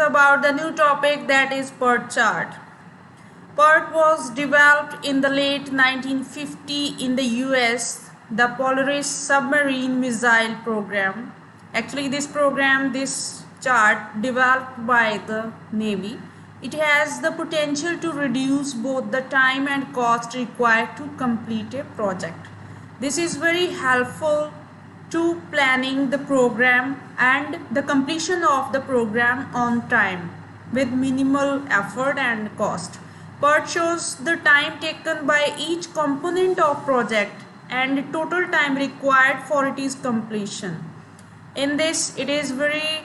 about the new topic, that is PERT chart. PERT was developed in the late 1950 in the US, the Polaris submarine missile program. Actually, this chart developed by the Navy. It has the potential to reduce both the time and cost required to complete a project. This is very helpful to planning the program and the completion of the program on time with minimal effort and cost. PERT shows the time taken by each component of project and total time required for its completion. In this, it is very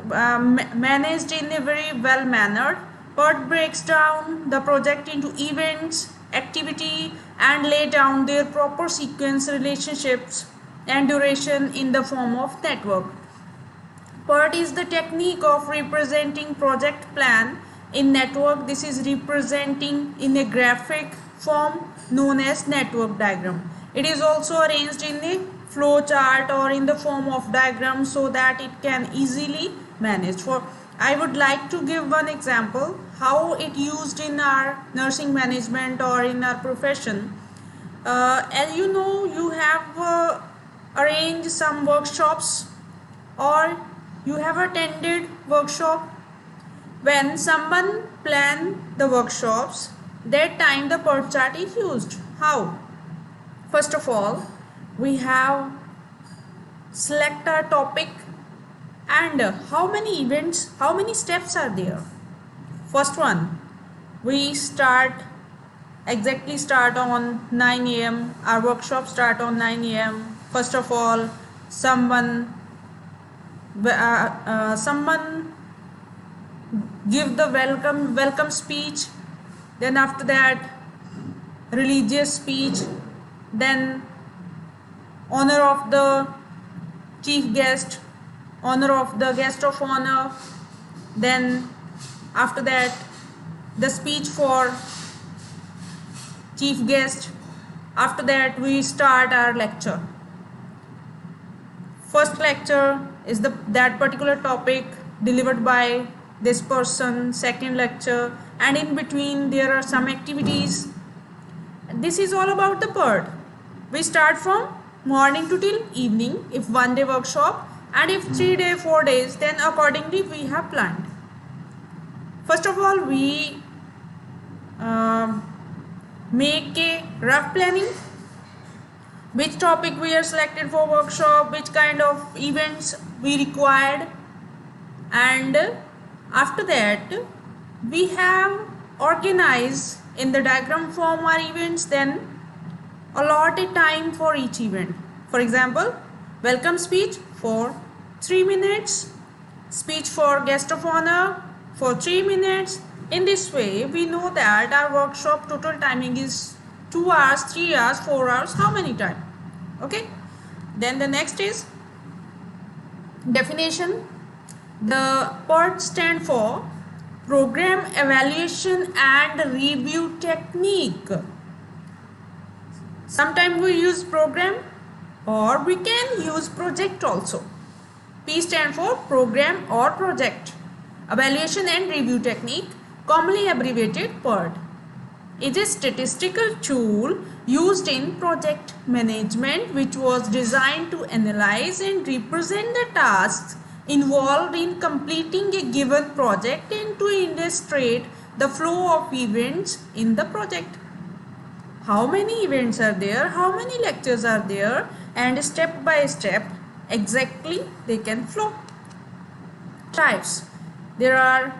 managed in a very well mannered. PERT breaks down the project into events, activity, and lay down their proper sequence, relationships, and duration in the form of network. PERT is the technique of representing project plan in network. This is representing in a graphic form known as network diagram. It is also arranged in a flow chart or in the form of diagram so that it can easily manage. I would like to give one example how it used in our nursing management or in our profession. As you know, you have arranged some workshops or you have attended workshop. When someone plan the workshops, that time the PERT chart is used. How? First of all, we have select a topic and how many events, how many steps are there. First one, we exactly start on 9 a.m. Our workshop start on 9 a.m. First of all, someone give the welcome speech. Then after that, religious speech. Then honor of the chief guest, honor of the guest of honor. Then after that, the speech for chief guest. After that, we start our lecture. First lecture is that particular topic delivered by this person. Second lecture, and in between there are some activities. This is all about the PERT. We start from morning to till evening if 1 day workshop, and if 3 day 4 days, then accordingly we have planned. First of all, we make a rough planning, which topic we are selected for workshop, which kind of events we required, and after that we have organized in the diagram form our events, then allot a time for each event. For example, welcome speech for 3 minutes, speech for guest of honor for 3 minutes. In this way, we know that our workshop total timing is 2 hours, 3 hours, 4 hours, how many time? Okay. Then the next is definition. The PERT stand for Program Evaluation and Review Technique. Sometimes we use program or we can use project also. P stand for program or project. Evaluation and Review Technique, commonly abbreviated PERT, is a statistical tool used in project management which was designed to analyze and represent the tasks involved in completing a given project and to illustrate the flow of events in the project. How many events are there, how many lectures are there, and step by step exactly they can flow. Types. There are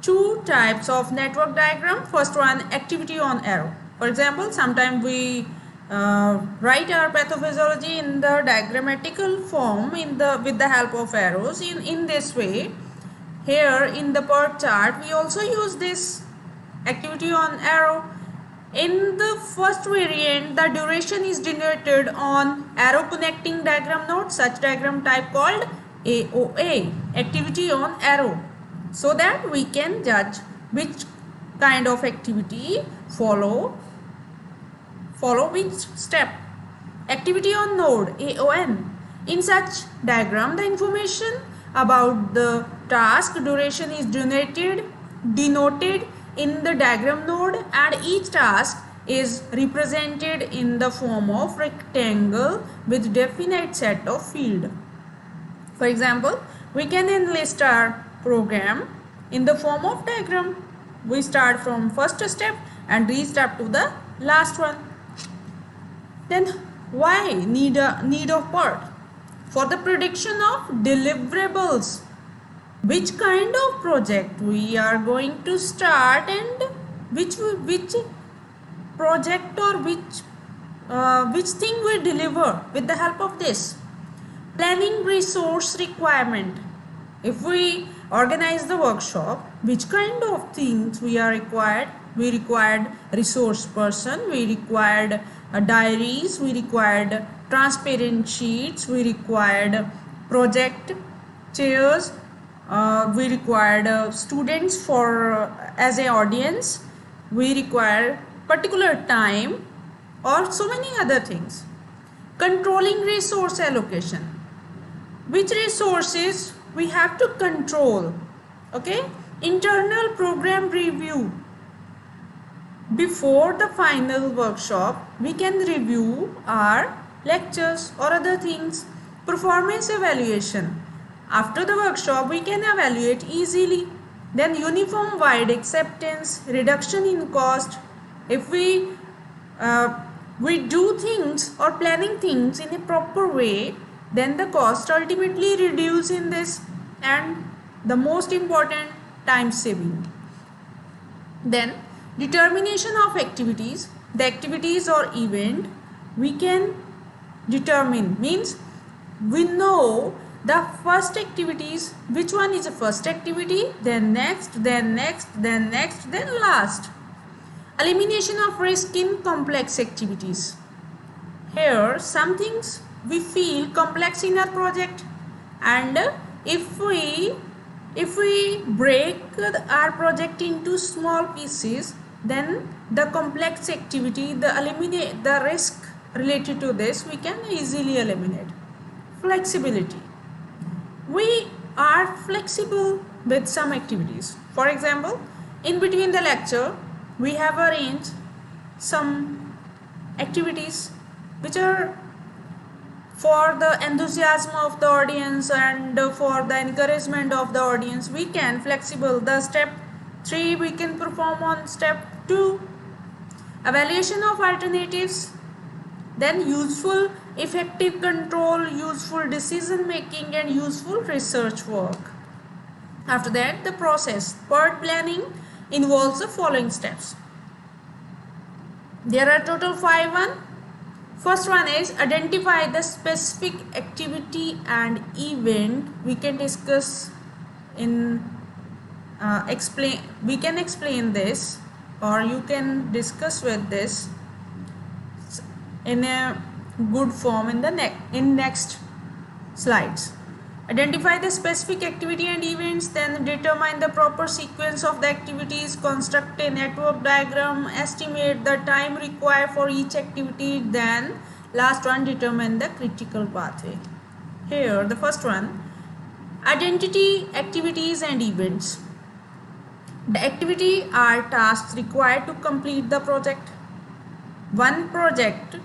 2 types of network diagram. First one, activity on arrow. For example, sometimes we write our pathophysiology in the diagrammatical form with the help of arrows. In this way, here in the PERT chart, we also use this activity on arrow. In the first variant, the duration is denoted on arrow connecting diagram node, such diagram type called AOA, activity on arrow, so that we can judge which kind of activity follow which step. Activity on node, AON. In such diagram, the information about the task duration is denoted in the diagram node, and each task is represented in the form of rectangle with definite set of field. For example, we can enlist our program in the form of diagram. We start from first step and reach up to the last one. Then why need of PERT? For the prediction of deliverables. Which kind of project we are going to start, and which project or which thing we deliver with the help of this. Planning resource requirement. If we organize the workshop, which kind of things we are required? We required resource person, we required diaries, we required transparent sheets, we required project chairs, we required students for as a audience, we require particular time, or so many other things. Controlling resource allocation. Which resources we have to control? Okay, internal program review. Before the final workshop, we can review our lectures or other things. Performance evaluation. After the workshop, we can evaluate easily. Then uniform wide acceptance, reduction in cost. If we do things or planning things in a proper way, then the cost ultimately reduce in this, and the most important, time saving. Then determination of activities. The activities or event we can determine, means we know the first activities, which one is the first activity, then next, then next, then next, then last. Elimination of risk in complex activities. Here some things we feel complex in our project, and if we break our project into small pieces, then the complex activity, the risk related to this, we can easily eliminate. Flexibility. We are flexible with some activities. For example, in between the lecture, we have arranged some activities which are for the enthusiasm of the audience and for the encouragement of the audience. We can flexible. The step 3 we can perform on step 2. Evaluation of alternatives. Then useful effective control, useful decision making, and useful research work. After that, the process. PERT planning involves the following steps. There are total 5. First one is identify the specific activity and event. We can discuss in we can explain this, or you can discuss with this in a good form in the next slides. Identify the specific activity and events, then determine the proper sequence of the activities, construct a network diagram, estimate the time required for each activity, then last one, determine the critical pathway. Here the first one, identity, activities and events. The activity are tasks required to complete the project. One project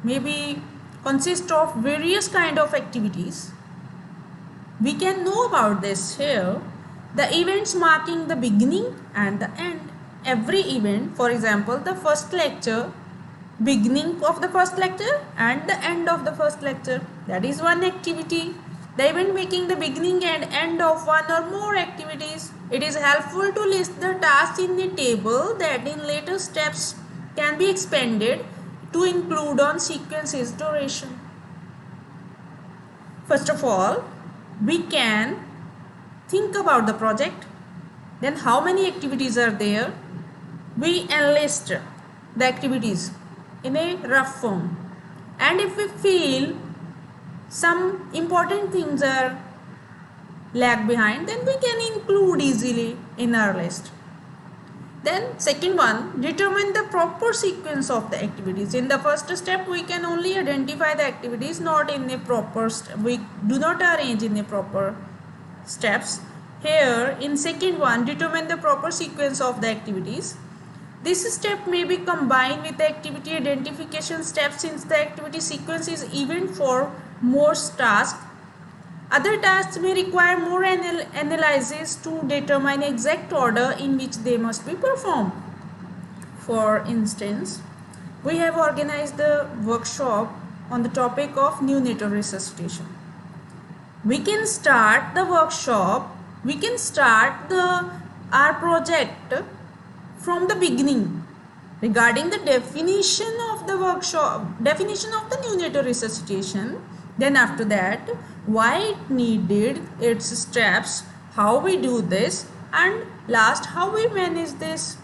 maybe consists of various kind of activities. We can know about this here. The events marking the beginning and the end. Every event, for example, the first lecture, beginning of the first lecture and the end of the first lecture, that is one activity. The event making the beginning and end of one or more activities. It is helpful to list the tasks in the table that in later steps can be expanded to include on sequences duration. First of all, we can think about the project, then how many activities are there. We enlist the activities in a rough form, and if we feel some important things are lag behind, then we can include easily in our list. Then second one, determine the proper sequence of the activities. In the first step, we can only identify the activities, not in a proper we do not arrange in a proper steps. Here in second one, determine the proper sequence of the activities. This step may be combined with the activity identification step since the activity sequence is even for most tasks. Other tasks may require more analysis to determine exact order in which they must be performed. For instance, we have organized the workshop on the topic of neonatal resuscitation. We can start the workshop, we can start our project from the beginning regarding the definition of the workshop, definition of the neonatal resuscitation. Then after that, why it needed, its steps, how we do this, and last how we manage this.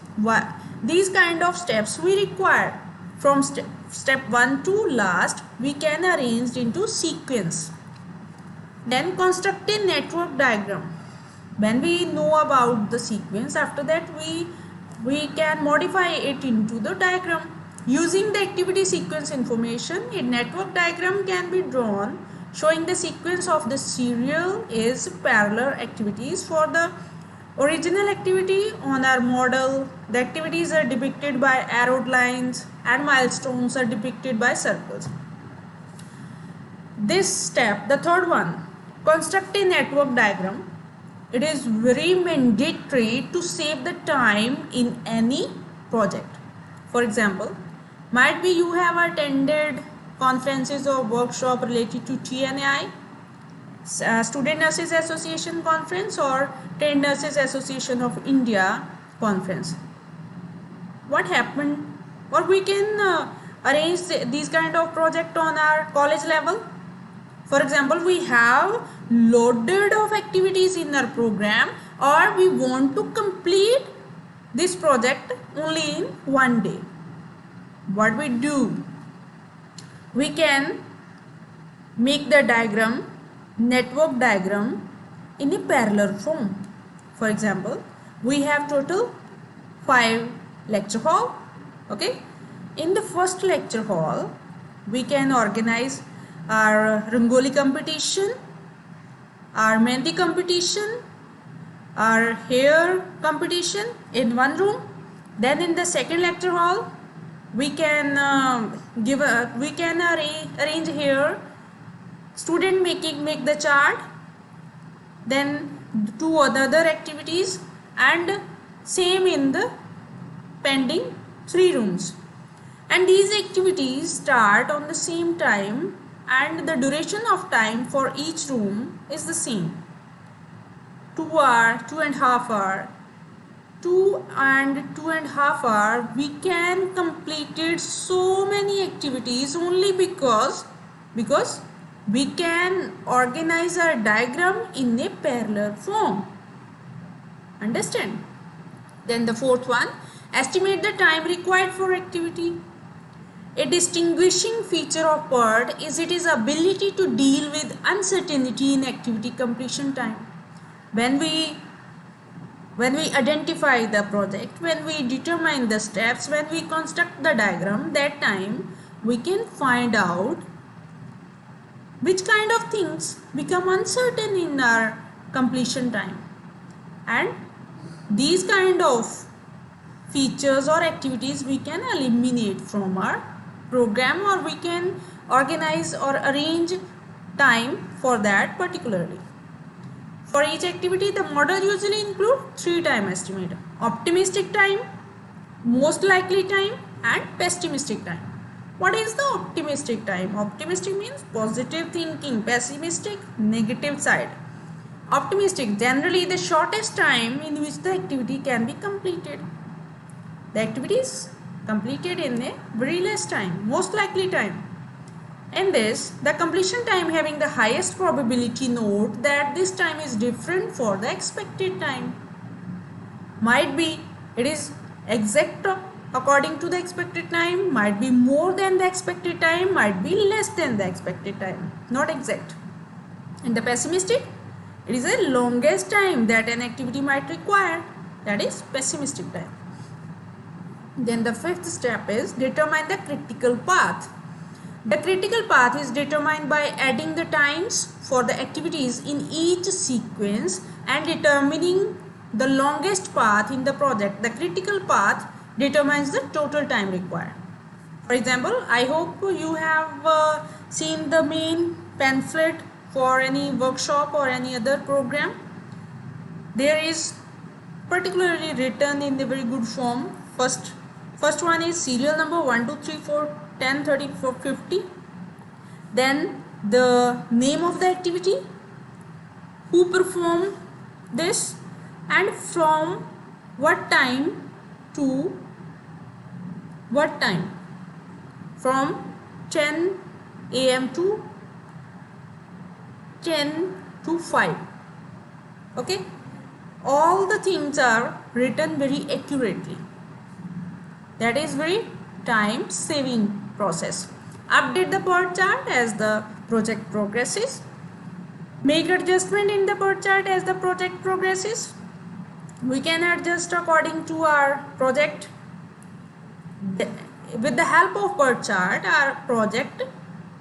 These kind of steps we require from step 1 to last we can arrange into sequence. Then construct a network diagram. When we know about the sequence, after that we can modify it into the diagram. Using the activity sequence information, a network diagram can be drawn showing the sequence of the serial is parallel activities. For the original activity on our model, the activities are depicted by arrowed lines and milestones are depicted by circles. This step, the third one, construct a network diagram. It is very mandatory to save the time in any project. For example, might be you have attended conferences or workshop related to TNI, Student Nurses Association conference, or Trained Nurses Association of India conference. What happened? Or we can arrange these kind of project on our college level. For example, we have loaded of activities in our program, or we want to complete this project only in one day. What we do? We can make the diagram, network diagram, in a parallel form. For example, we have total 5 lecture hall. Okay, in the first lecture hall, we can organize our Rangoli competition, our Mehndi competition, our hair competition in one room. Then in the second lecture hall, we can arrange here student make the chart, then 2 other activities, and same in the pending 3 rooms. And these activities start on the same time and the duration of time for each room is the same. 2 hour, 2.5 hour, 2 and 2.5 hour. We can completed so many activities only because we can organize our diagram in a parallel form. Understand? Then the fourth one, estimate the time required for activity. A distinguishing feature of PERT is its ability to deal with uncertainty in activity completion time. When we identify the project, when we determine the steps, when we construct the diagram, that time we can find out which kind of things become uncertain in our completion time. And these kind of features or activities we can eliminate from our program, or we can organize or arrange time for that particularly. For each activity, the model usually includes 3 time estimator: optimistic time, most likely time, and pessimistic time. What is the optimistic time? Optimistic means positive thinking, pessimistic, negative side. Optimistic, generally the shortest time in which the activity can be completed. The activity is completed in a very less time, most likely time. In this, the completion time having the highest probability, note that this time is different for the expected time. Might be it is exact according to the expected time, might be more than the expected time, might be less than the expected time, not exact. In the pessimistic, it is the longest time that an activity might require, that is pessimistic time. Then the fifth step is determine the critical path. The critical path is determined by adding the times for the activities in each sequence and determining the longest path in the project. The critical path determines the total time required. For example, I hope you have seen the main pamphlet for any workshop or any other program. There is particularly written in the very good form. First one is serial number 1, 2, 3, 4, 10, 30, 50. Then the name of the activity, who performed this, and from what time to what time. From 10 a.m. to 10 to 5. Okay. All the things are written very accurately. That is very time saving process. Update the PERT chart as the project progresses. Make adjustment in the PERT chart as the project progresses. We can adjust according to our project. With the help of PERT chart, our project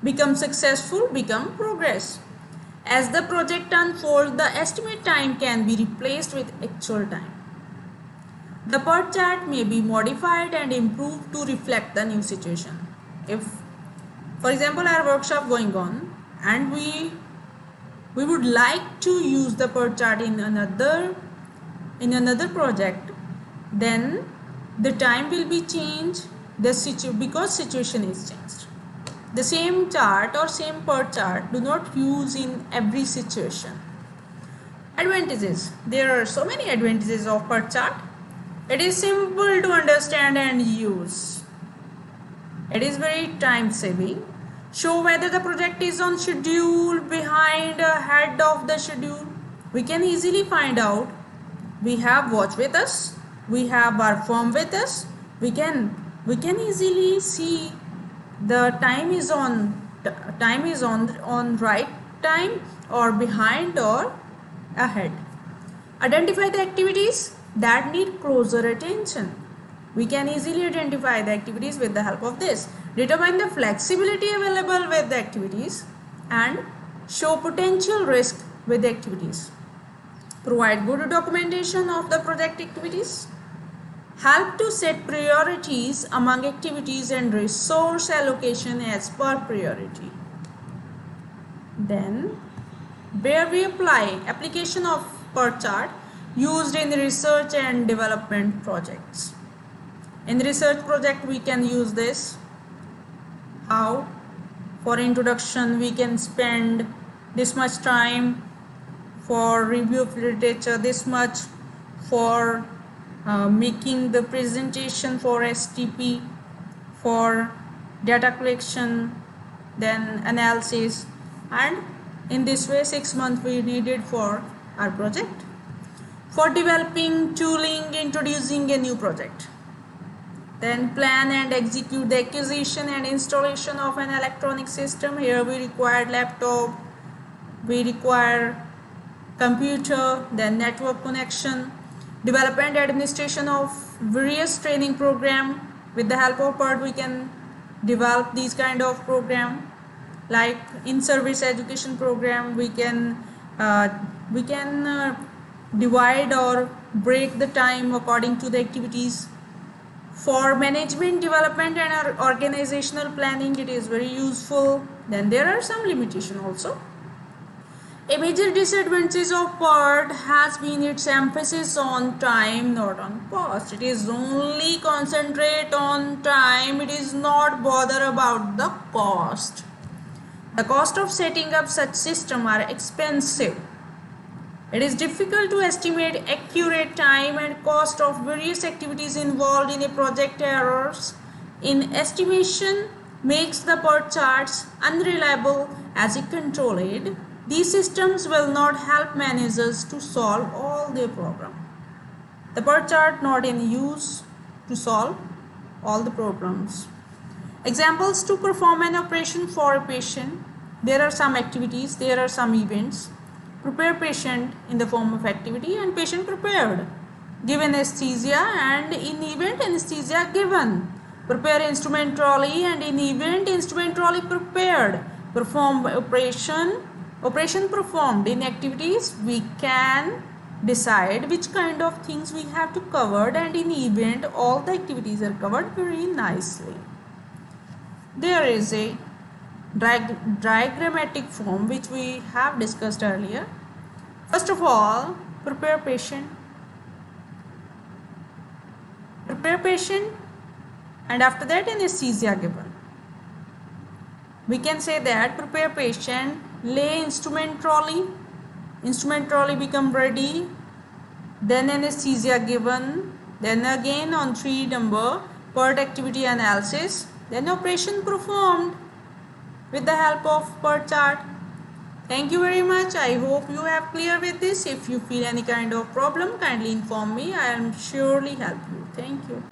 becomes successful, become progress. As the project unfolds, the estimate time can be replaced with actual time. The PERT chart may be modified and improved to reflect the new situation. If, for example, our workshop going on and we would like to use the PERT chart in another project, then the time will be changed because situation is changed. The same chart or same PERT chart do not use in every situation. Advantages. There are so many advantages of PERT chart. It is simple to understand and use. It is very time saving. Show whether the project is on schedule, behind, ahead of the schedule. We can easily find out. We have watch with us. We have our firm with us. We can easily see the time is on right time or behind or ahead. Identify the activities that need closer attention. We can easily identify the activities with the help of this. Determine the flexibility available with the activities and show potential risk with the activities. Provide good documentation of the project activities. Help to set priorities among activities and resource allocation as per priority. Then, where we apply application of PERT chart used in research and development projects. In research project, we can use this. How? For introduction, we can spend this much time. For review of literature, this much. For making the presentation for STP, for data collection, then analysis, and in this way 6 months we needed for our project. For developing tooling, introducing a new project. Then plan and execute the acquisition and installation of an electronic system. Here we require laptop, we require computer, then network connection. Development and administration of various training program. With the help of PERT, we can develop these kind of program, like in-service education program. We can divide or break the time according to the activities. For management development and organizational planning, it is very useful. Then there are some limitations also. A major disadvantage of PERT has been its emphasis on time, not on cost. It is only concentrate on time. It is not bother about the cost. The cost of setting up such system are expensive. It is difficult to estimate accurate time and cost of various activities involved in a project. Errors in estimation makes the PERT charts unreliable as a control aid. These systems will not help managers to solve all their problems. The PERT chart not in use to solve all the problems. Examples to perform an operation for a patient. There are some activities, there are some events. Prepare patient in the form of activity and patient prepared. Give anesthesia and in event anesthesia given. Prepare instrument trolley, and in event instrument trolley prepared. Perform operation performed. In activities we can decide which kind of things we have to cover, and in event all the activities are covered very nicely. There is a diagrammatic form which we have discussed earlier. First of all, prepare patient, and after that anesthesia given. We can say that prepare patient, lay instrument trolley become ready, then anesthesia given, then again on 3 number PERT activity analysis, then operation performed with the help of PERT chart. Thank you very much. I hope you have clear with this. If you feel any kind of problem, kindly inform me. I am surely help you. Thank you.